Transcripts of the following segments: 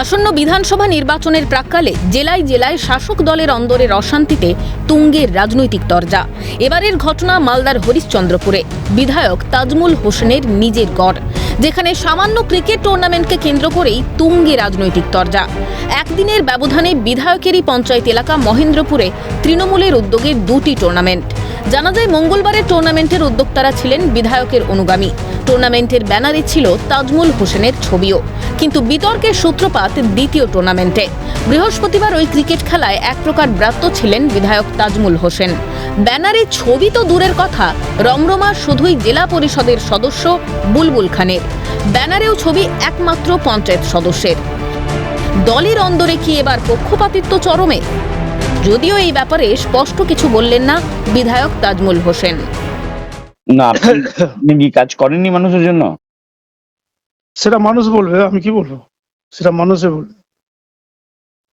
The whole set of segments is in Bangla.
আসন্ন বিধানসভা নির্বাচনের প্রাক্কালে জেলায় জেলায় শাসক দলের অন্দরের অশান্তিতে তুঙ্গের রাজনৈতিক তরজা। এবারের ঘটনা মালদার হরিশ্চন্দ্রপুরে বিধায়ক তাজমুল হোসেনের নিজের গড়, যেখানে সামান্য ক্রিকেট টুর্নামেন্টকে কেন্দ্র করেই তুঙ্গে রাজনৈতিক তরজা। একদিনের ব্যবধানে বিধায়কেরই পঞ্চায়েত এলাকা মহেন্দ্রপুরে তৃণমূলের উদ্যোগে দুটি টুর্নামেন্ট। জানা যায় মঙ্গলবারের টুর্নামেন্টের উদ্যোক্তারা ছিলেন বিধায়কের অনুগামী। টুর্নামেন্টের ব্যানারে ছিল তাজমুল হোসেনের ছবিও, কিন্তু বিতর্কের সূত্রপাত দ্বিতীয় টুর্নামেন্টে। বৃহস্পতিবার ওই ক্রিকেট খেলায় এক প্রকার ব্রাত্য ছিলেন বিধায়ক তাজমুল হোসেন। ব্যানারে ছবি তো দূরের কথা, রমরমা শুধুই জেলা পরিষদের সদস্য বুলবুল খানের। ব্যানারেও ছবি একমাত্র পঞ্চায়েত সদস্যের। দলের অন্দরে কি এবার পক্ষপাতিত্ব চরমে? যদিও এই ব্যাপারে স্পষ্ট কিছু বললেন না বিধায়ক তাজমুল হোসেন। না, আপনি কি কাজ করেননি মানুষের জন্য? সেটা মানুষ বলবে, আমি কি বলবো, সেটা মানুষে বলবে।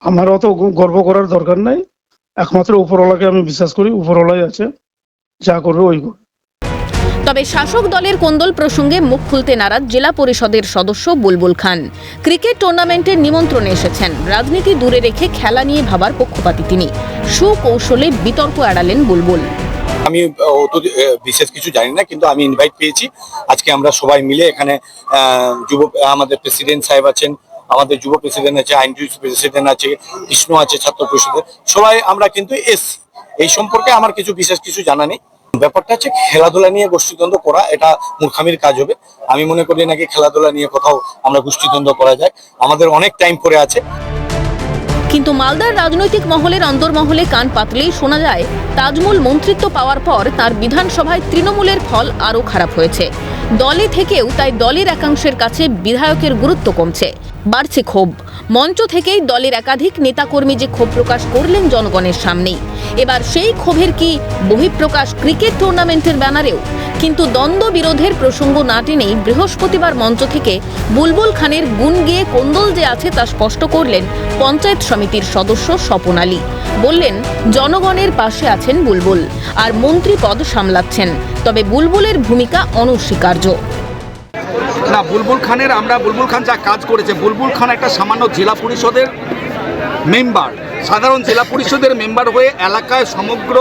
আমার অত গর্ব করার দরকার নাই। একমাত্র উপরওয়ালাকে আমি বিশ্বাস করি, উপরওয়ালাই আছে, যা করবে ওই করবে। তবে শাসক দলের কোন্দল প্রসঙ্গে মুখ খুলতে নারাজ জেলা পরিষদের সদস্য বুলবুল খান। ক্রিকেট টুর্নামেন্টের নিমন্ত্রণে এসেছেন, রাজনীতি দূরে রেখে খেলা নিয়ে ভাবার পক্ষপাতী তিনি। সুকৌশলে বিতর্ক এড়ালেন বুলবুল। আমি তো বিশেষ কিছু জানি না, কিন্তু আমি ইনভাইট পেয়েছি। আজকে আমরা সবাই মিলে এখানে আমাদের প্রেসিডেন্ট সাহেব আছেন, আমাদের যুব প্রেসিডেন্ট আছে, আইন প্রেসিডেন্ট আছে, কৃষ্ণ আছে, ছাত্র পরিষদের সবাই আমরা কিন্তু এসছি। এই সম্পর্কে আমার বিশেষ কিছু জানা নেই। ব্যাপারটা হচ্ছে খেলাধুলা নিয়ে গোষ্ঠীদ্বন্দ্ব করা, এটা মূর্খামির কাজ হবে। আমি মনে করি নাকি খেলাধুলা নিয়ে কোথাও আমরা গোষ্ঠীদ্বন্দ্ব করা যায়, আমাদের অনেক টাইম পরে আছে। কিন্তু মালদার রাজনৈতিক মহলের অন্তর্মহলে কান পাতলেই শোনা যায় তাজমুল মন্ত্রিত্ব পাওয়ার পর তার বিধানসভায় তৃণমূলের ফল আরও খারাপ হয়েছে। দলে থেকেও তাই দলের একাংশের কাছে বিধায়কের গুরুত্ব কমছে, বাড়ছে ক্ষোভ। মঞ্চ থেকেই দলের একাধিক নেতাকর্মী যে ক্ষোভ প্রকাশ করলেন জনগণের সামনেই। এবার সেই ক্ষোভের কি বহিঃপ্রকাশ ক্রিকেট টুর্নামেন্টের ব্যানারেও? কিন্তু দ্বন্দ্ব বিরোধের প্রসঙ্গ না টেনেই বৃহস্পতিবার মঞ্চ থেকে বুলবুল খানের গুণ গেয়ে কোন্দল যে আছে তা স্পষ্ট করলেন পঞ্চায়েত সমিতির সদস্য স্বপন আলী। বললেন, জনগণের পাশে আছেন বুলবুল আর মন্ত্রী পদ সামলাচ্ছেন, তবে বুলবুলের ভূমিকা অনস্বীকার্য। না, বুলবুল খান যা কাজ করেছে, বুলবুল খান একটা সামান্য জেলা পরিষদের মেম্বার, সাধারণ জেলা পরিষদের মেম্বার হয়ে এলাকায় সমগ্র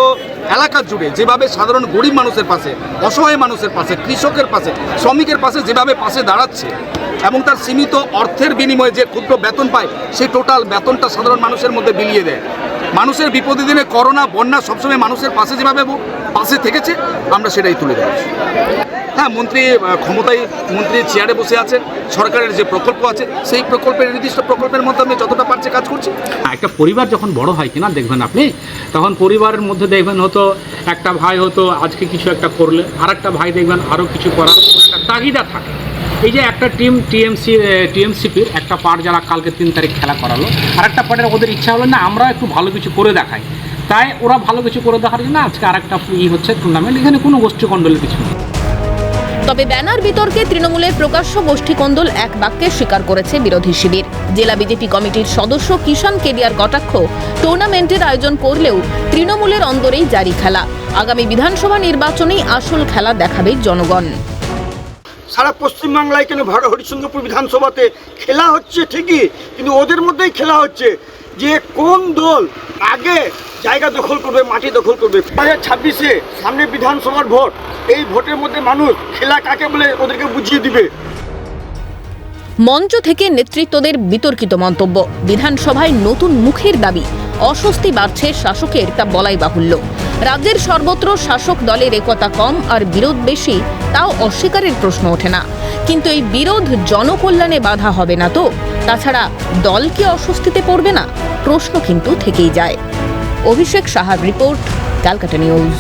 এলাকা জুড়ে যেভাবে সাধারণ গরিব মানুষের পাশে, অসহায় মানুষের পাশে, কৃষকের পাশে, শ্রমিকের পাশে যেভাবে পাশে দাঁড়াচ্ছে এবং তার সীমিত অর্থের বিনিময়ে যে ক্ষুদ্র বেতন পায় সেই টোটাল বেতনটা সাধারণ মানুষের মধ্যে বিলিয়ে দেয়। মানুষের বিপদের দিনে করোনা, বন্যা সবসময় মানুষের পাশে যেভাবে পাশে থেকেছে, আমরা সেটাই তুলে ধরছি। হ্যাঁ, মন্ত্রী চেয়ারে বসে আছেন, সরকারের যে প্রকল্প আছে সেই প্রকল্পের নির্দিষ্ট প্রকল্পের মধ্যে আমি যতটা পারছি কাজ করছি। একটা পরিবার যখন বড় হয় কিনা দেখবেন আপনি, তখন পরিবারের মধ্যে দেখবেন হয়তো একটা ভাই হয়তো আজকে কিছু একটা করলে আর একটা ভাই দেখবেন আরও কিছু করার একটা তাগিদা থাকে। এই যে একটা টিম টিএমসিপির একটা পার্ট যারা কালকে 3 তারিখ খেলা করালো, আর একটা পার্টের ওদের ইচ্ছা হলো না আমরা একটু ভালো কিছু করে দেখাই, তাই ওরা ভালো কিছু করে দেখার জন্য আজকে আরেকটা হচ্ছে টুর্নামেন্ট। এখানে কোনো গোষ্ঠীকণ্ডলের কিছু নেই। তবে ব্যানার বিতর্কে তৃণমূলের প্রকাশ্য গোষ্ঠীকন্দল এক বাক্যে স্বীকার করেছে বিরোধী শিবির। জেলা বিজেপি কমিটির সদস্য কিষাণ কেডিয়ার কটাক্ষ, টুর্নামেন্টের আয়োজন করলেও তৃণমূলের অন্দরেই জারি খেলা। আগামী বিধানসভা নির্বাচনেই আসল খেলা দেখাবে জনগণ। সারা পশ্চিমবাংলায় কেন হরিশ্চন্দ্রপুর বিধানসভাতে খেলা হচ্ছে ঠিকই, কিন্তু ওদের মধ্যেই খেলা হচ্ছে যে কোন দল আগে জায়গা দখল করবে, মাটি দখল করবে। 2026-এ সামনে বিধানসভার ভোট, এই ভোটের মধ্যে মানুষ খেলা কাকে বলে ওদেরকে বুঝিয়ে দিবে। মঞ্চ থেকে নেতৃত্বদের বিতর্কিত মন্তব্য, বিধানসভায় নতুন মুখের দাবি, অস্বস্তি বাড়ছে শাসকের, তা বলাই বাহুল্য। রাজ্যের সর্বত্র শাসক দলের একতা কম আর বিরোধ বেশি, তাও অস্বীকারের প্রশ্ন ওঠে না। কিন্তু এই বিরোধ জনকল্যাণে বাধা হবে না তো? তাছাড়া দল কি অস্বস্তিতে পড়বে না? প্রশ্ন কিন্তু থেকেই যায়। অভিষেক সাহার রিপোর্ট, ক্যালকাটা নিউজ।